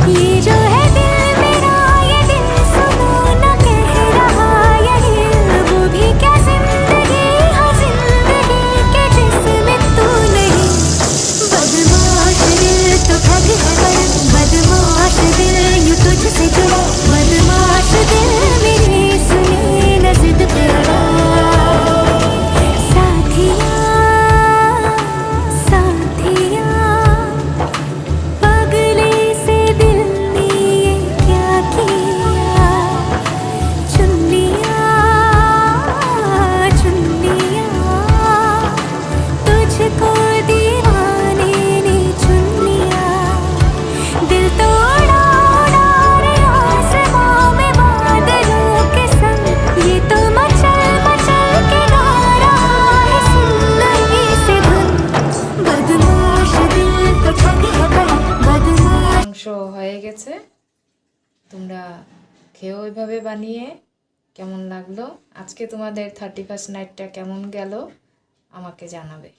ये जो है दिल मेरा, ये दिल सुनो न कह रहा यही, वो भी क्या जिंदगी, हाँ जिंदगी के जिसमें तू नहीं। बदमाश दिल तो ठग है बड़ा, बदमाश दिल यूं तुझसे जुड़ा, बदमाश दिल मेरी सुनी न जिद पे अड़ा। साथिया साथिया, पगले से दिल ने ये क्या किया, चुन लिया चुन लिया, तुझको दीवाने ने चुन लिया। दिल तो उड़ा उड़ा रे आसमां में बादलों के संग, ये तो मचल मचल के गा रहा है सुंदरी से धुन। बदमाश दिल तो ठग है बड़ा, बदमाश। মাংস হয়ে গেছে, তোমরা খেয়েও ওইভাবে বানিয়ে কেমন লাগলো, আজকে তোমাদের 31st নাইটটা কেমন গেল আমাকে জানাবে।